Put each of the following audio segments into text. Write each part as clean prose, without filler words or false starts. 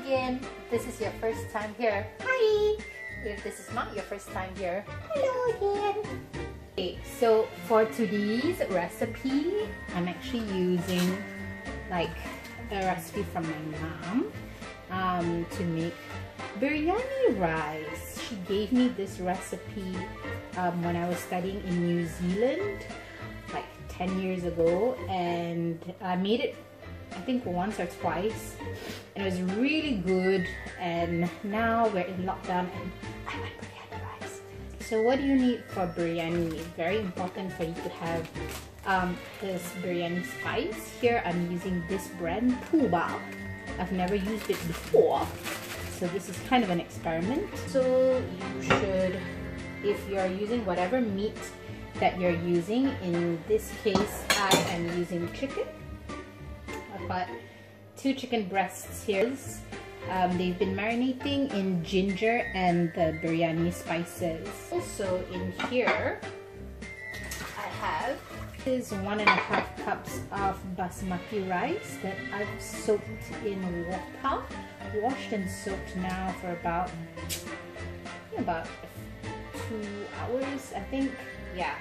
again. If this is your first time here, hi! If this is not your first time here, hello again! Okay, so for today's recipe, I'm actually using like a recipe from my mom to make biryani rice. She gave me this recipe when I was studying in New Zealand like 10 years ago, and I made it I think once or twice, and it was really good. And now we're in lockdown and I like biryani rice. So what do you need for biryani? It's very important for you to have this biryani spice. Here I'm using this brand, Puba. I've never used it before, so this is kind of an experiment. So you should, if you're using whatever meat that you're using, in this case I am using chicken. I've got 2 chicken breasts here. They've been marinating in ginger and the biryani spices. Also in here I have is 1.5 cups of basmati rice that I've soaked in water, washed and soaked now for about 2 hours, I think. Yeah.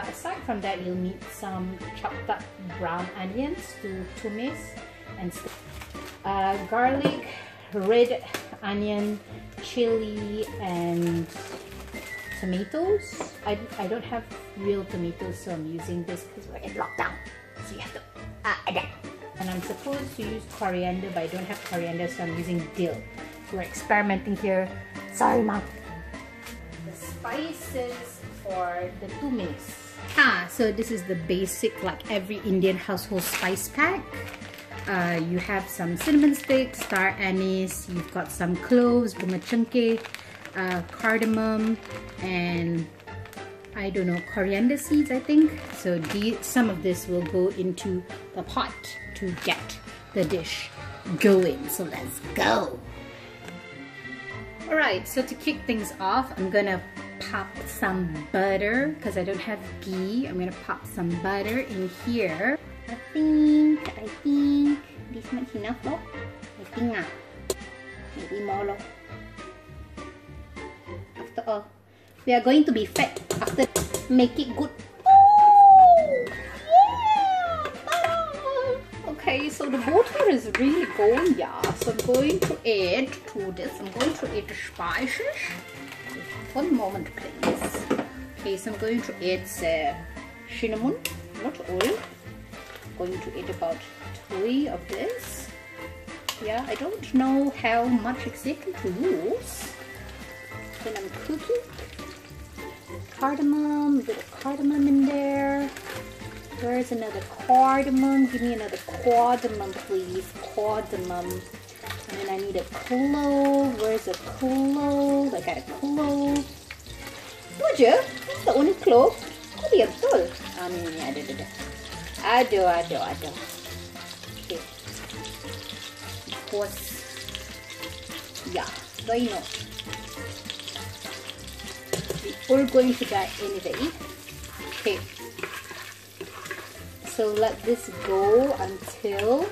Aside from that, you'll need some chopped up brown onions to tumis, and garlic, red onion, chili, and tomatoes. I don't have real tomatoes, so I'm using this because we're in lockdown. So you have to adapt. And I'm supposed to use coriander, but I don't have coriander, so I'm using dill. We're experimenting here. Sorry, Mom. The spices for the tumis. So this is the basic, like every Indian household spice pack. You have some cinnamon sticks, star anise, you've got some cloves, bunga chengkeh, cardamom, and I don't know, coriander seeds, I think. So some of this will go into the pot to get the dish going. So let's go. Alright, so to kick things off, I'm gonna pop some butter because I don't have ghee. I'm gonna pop some butter in here. I think this much enough, no? I think maybe more, no? After all, we are going to be fat after make it good. Oh, yeah! Okay, so the butter is really going, yeah. So I'm going to add to this. I'm going to add the spices. One moment, please. Okay, so I'm going to add cinnamon, not oil. I'm going to add about 3 of this. Yeah, I don't know how much exactly to use. Then I'm cooking. Cardamom, a bit of cardamom in there. Where's another cardamom? Give me another cardamom, please. Cardamom. And then I need a clove. Where's a clove? I got a clove. Would you? That's the only clove. Kok dia betul? Ada. Okay. Of course. Yeah, why not? We're going to die anyway. Okay. So let this go until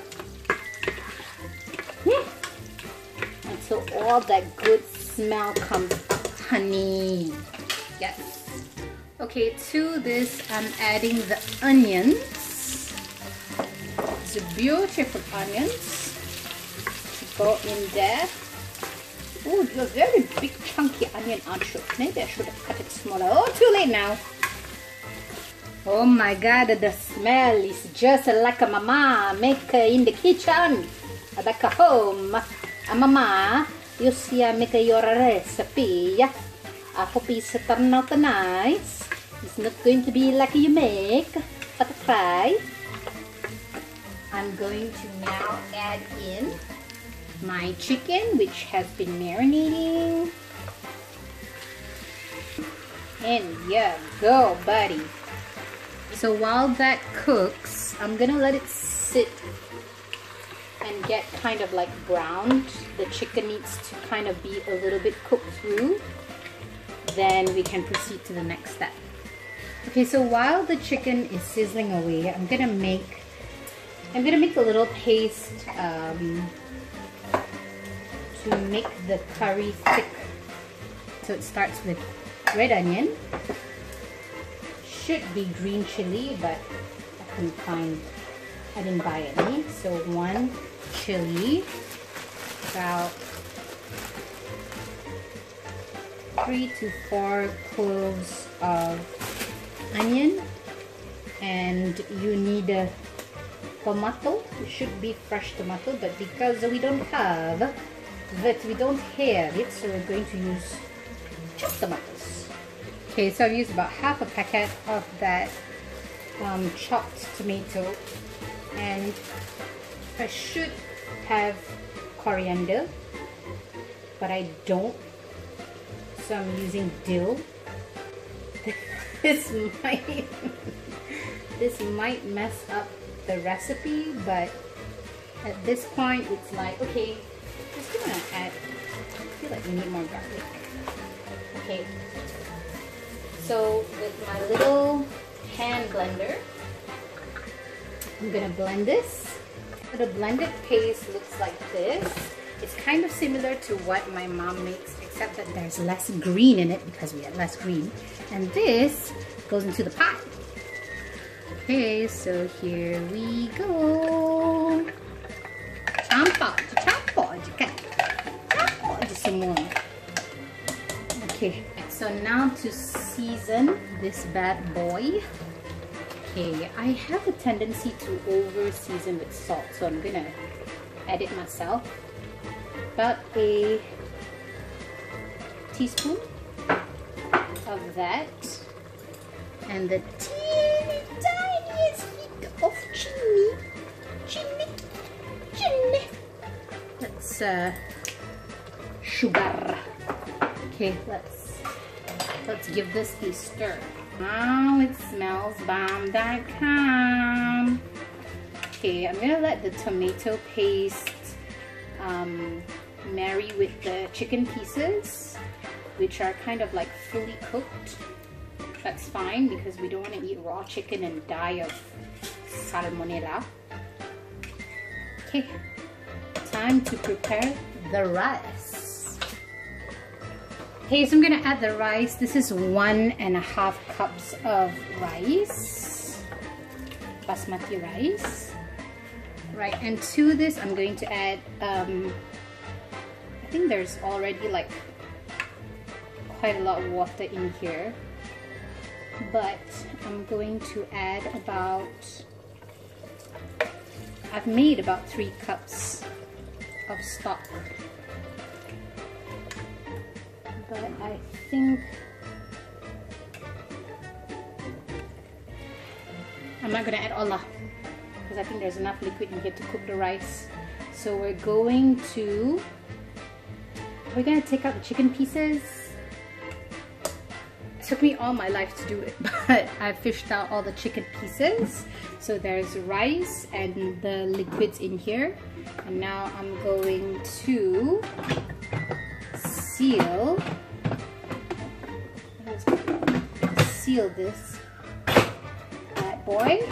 all that good smell comes up, honey. Yes. Okay, to this I'm adding the onions. The beautiful onions to go in there. Oh, you're a very big chunky onion, aren't you? Maybe I should have cut it smaller. Oh, too late now. Oh my god, the smell is just like a mama make in the kitchen. Back home. Mama, you see I make your recipe. I hope it's turn out nice. It's not going to be like you make, but try. I'm going to now add in my chicken, which has been marinating. And yeah, go buddy. So while that cooks, I'm gonna let it sit and get kind of like browned. The chicken needs to kind of be a little bit cooked through. Then we can proceed to the next step. Okay, so while the chicken is sizzling away, I'm gonna make a little paste to make the curry thick. So it starts with red onion. Should be green chili, but I didn't buy any. So 1 chili, about 3 to 4 cloves of onion, and you need a tomato. It should be fresh tomato, but because we don't have it, so we're going to use chopped tomatoes. Okay, so I've used about half a packet of that chopped tomato, and I should have coriander, but I don't, so I'm using dill. This might mess up the recipe, but at this point it's like, okay, just gonna add, I feel like we need more garlic. Okay, so with my little hand blender, I'm gonna blend this. So the blended paste looks like this. It's kind of similar to what my mom makes, except that there's less green in it because we had less green. And this goes into the pot. Okay, so here we go. Campur je kan? Campur je semua. Okay, so now to season this bad boy. Okay, I have a tendency to over season with salt, so I'm gonna add it myself. About a teaspoon of that, and the teeny tiniest bit of chili. Let's sugar. Okay, let's give this a stir. Oh, it smells bomb.com. Okay, I'm gonna let the tomato paste marry with the chicken pieces, which are kind of like fully cooked. That's fine because we don't want to eat raw chicken and die of salmonella. Okay, time to prepare the rice. Okay, so I'm gonna add the rice. This is 1.5 cups of rice, basmati rice. Right, and to this I'm going to add, I think there's already like quite a lot of water in here, but I'm going to add about, I've made about 3 cups of stock. But I think I'm not gonna add all that because I think there's enough liquid in here to cook the rice. So we're gonna take out the chicken pieces. It took me all my life to do it, but I fished out all the chicken pieces. So there's rice and the liquids in here. And now I'm going to seal this bad boy.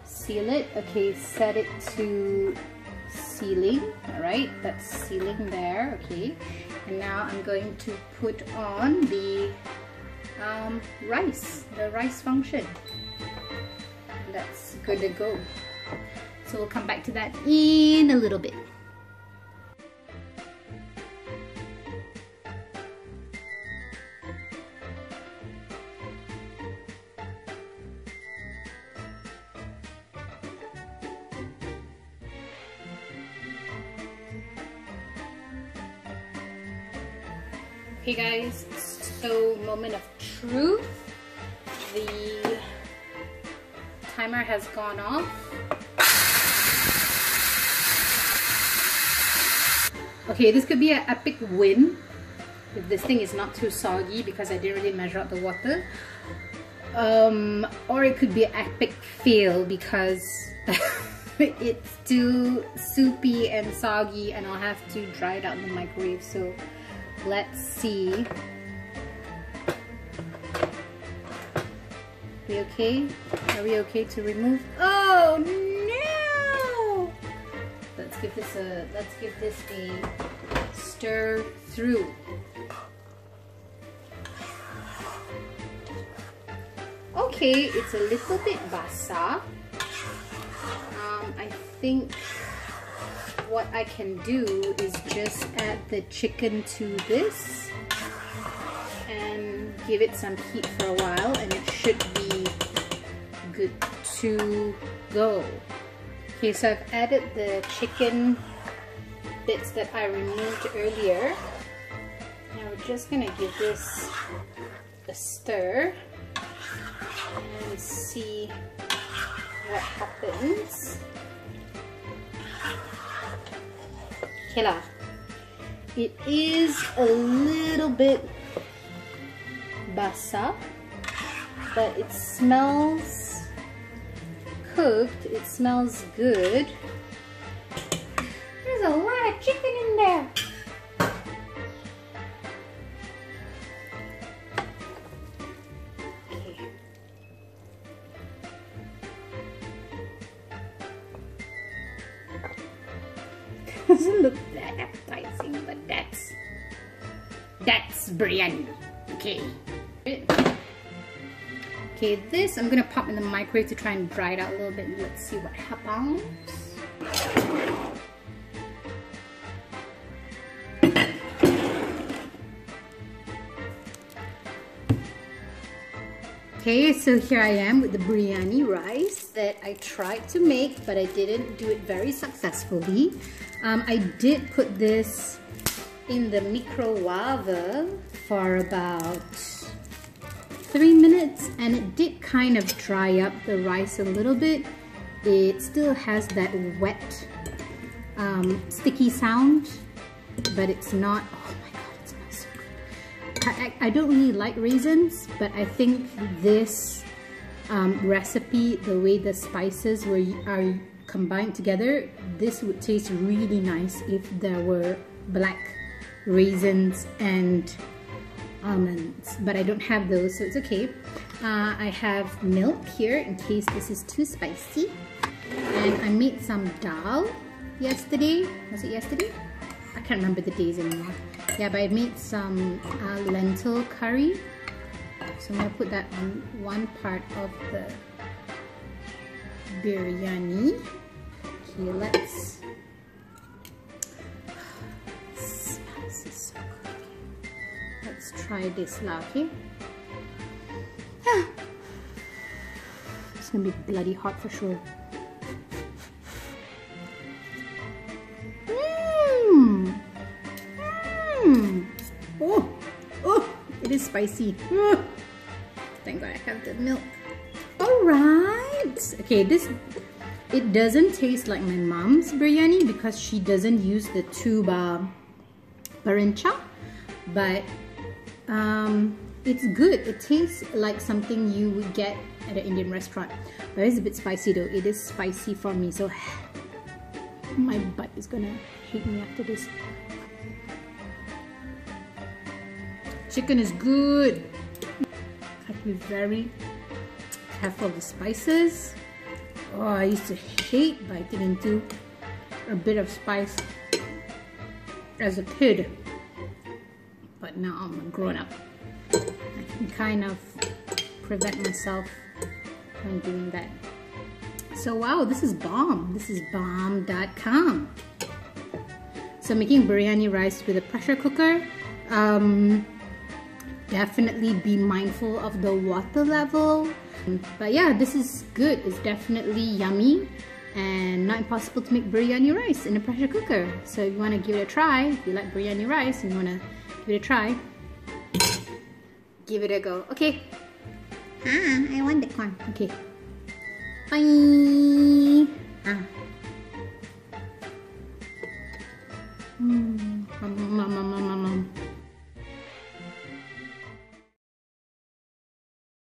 Seal it. Okay, set it to sealing. All right, that's sealing there. Okay, and now I'm going to put on the rice, the rice function. That's good to go. So we'll come back to that in a little bit. Hey guys, so moment of truth. The timer has gone off. Okay, this could be an epic win if this thing is not too soggy because I didn't really measure out the water. Or it could be an epic fail because it's too soupy and soggy and I'll have to dry it out in the microwave. So let's see. We okay? Are we okay to remove? Oh no! Let's give this a stir through. Okay, it's a little bit basah. I think what I can do is just add the chicken to this and give it some heat for a while, and it should be good to go. Okay, so I've added the chicken bits that I removed earlier. Now we're just gonna give this a stir and see what happens. Okay lah. It is a little bit basah, but it smells cooked. It smells good. There's a lot of chicken in there. Okay. Doesn't look that appetizing, but that's biryani. Okay. Okay, this I'm gonna pop in the microwave to try and dry it out a little bit. Let's see what happens. Okay, so here I am with the biryani rice that I tried to make, but I didn't do it very successfully. I did put this in the microwave for about 3 minutes, and it did kind of dry up the rice a little bit. It still has that wet, sticky sound, but it's not, oh my god, it smells so good. I don't really like raisins, but I think this recipe, the way the spices are combined together, this would taste really nice if there were black raisins and almonds, but I don't have those, so it's okay. I have milk here in case this is too spicy, and I made some dal yesterday. Was it yesterday? I can't remember the days anymore. Yeah, but I made some lentil curry, so I'm gonna put that on one part of the biryani. Okay, let's. Smells so good. Let's try this now, okay? It's gonna be bloody hot for sure. Oh, it is spicy. Thank God I have the milk. Alright. Okay, it doesn't taste like my mom's biryani because she doesn't use the tuba parincha, but it's good. It tastes like something you would get at an Indian restaurant, but it's a bit spicy though. It is spicy for me, so my butt is gonna hate me after this. Chicken is good. I have to be very careful of the spices. Oh, I used to hate biting into a bit of spice as a kid, but now I'm a grown up. I can kind of prevent myself from doing that. So wow, this is bomb. This is bomb.com. So making biryani rice with a pressure cooker. Definitely be mindful of the water level. But yeah, this is good. It's definitely yummy and not impossible to make biryani rice in a pressure cooker. So if you want to give it a try, if you like biryani rice and you want to give it a try, give it a go. Okay. I want the corn. Okay. Bye.